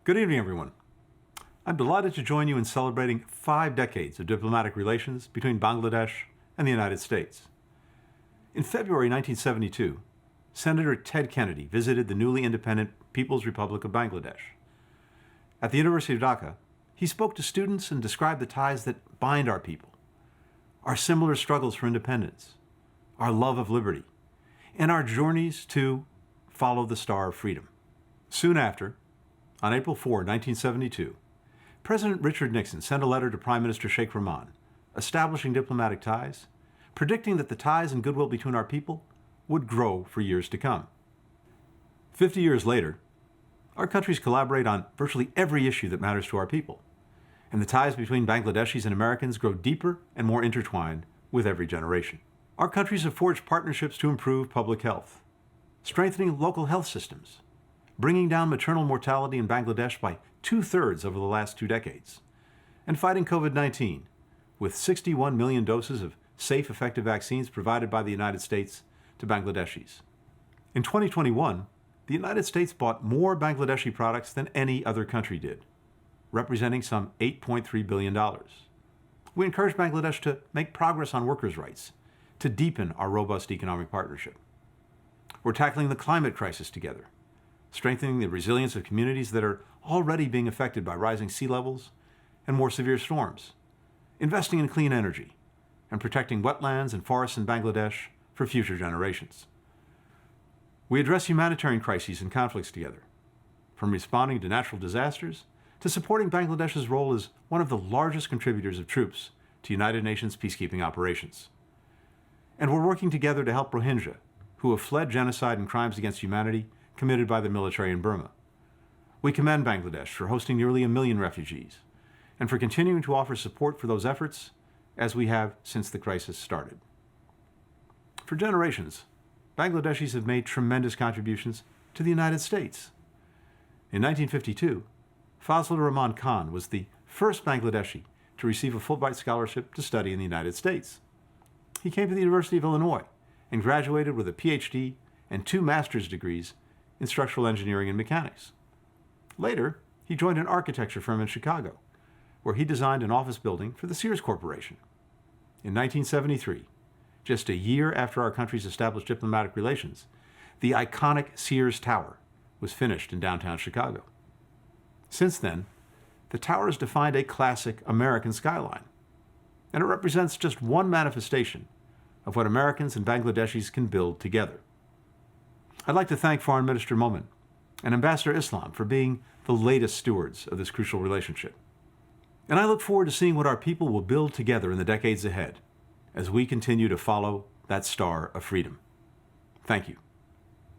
Good evening, everyone. I'm delighted to join you in celebrating 5 decades of diplomatic relations between Bangladesh and the United States. In February 1972, Senator Ted Kennedy visited the newly independent People's Republic of Bangladesh. At the University of Dhaka, he spoke to students and described the ties that bind our people, our similar struggles for independence, our love of liberty, and our journeys to follow the star of freedom. Soon after, on April 4, 1972, President Richard Nixon sent a letter to Prime Minister Sheikh Rahman, establishing diplomatic ties, predicting that the ties and goodwill between our people would grow for years to come. 50 years later, our countries collaborate on virtually every issue that matters to our people, and the ties between Bangladeshis and Americans grow deeper and more intertwined with every generation. Our countries have forged partnerships to improve public health, strengthening local health systems, bringing down maternal mortality in Bangladesh by 2/3 over the last 2 decades, and fighting COVID-19 with 61 million doses of safe, effective vaccines provided by the United States to Bangladeshis. In 2021, the United States bought more Bangladeshi products than any other country did, representing some $8.3 billion. We encourage Bangladesh to make progress on workers' rights, to deepen our robust economic partnership. We're tackling the climate crisis together, strengthening the resilience of communities that are already being affected by rising sea levels and more severe storms, investing in clean energy, and protecting wetlands and forests in Bangladesh for future generations. We address humanitarian crises and conflicts together, from responding to natural disasters to supporting Bangladesh's role as one of the largest contributors of troops to United Nations peacekeeping operations. And we're working together to help Rohingya, who have fled genocide and crimes against humanity committed by the military in Burma. We commend Bangladesh for hosting nearly 1 million refugees and for continuing to offer support for those efforts as we have since the crisis started. For generations, Bangladeshis have made tremendous contributions to the United States. In 1952, Fazlur Rahman Khan was the first Bangladeshi to receive a Fulbright scholarship to study in the United States. He came to the University of Illinois and graduated with a PhD and 2 master's degrees in structural engineering and mechanics. Later, he joined an architecture firm in Chicago, where he designed an office building for the Sears Corporation. In 1973, just a year after our countries established diplomatic relations, the iconic Sears Tower was finished in downtown Chicago. Since then, the tower has defined a classic American skyline, and it represents just one manifestation of what Americans and Bangladeshis can build together. I'd like to thank Foreign Minister Momin and Ambassador Islam for being the latest stewards of this crucial relationship. And I look forward to seeing what our people will build together in the decades ahead as we continue to follow that star of freedom. Thank you.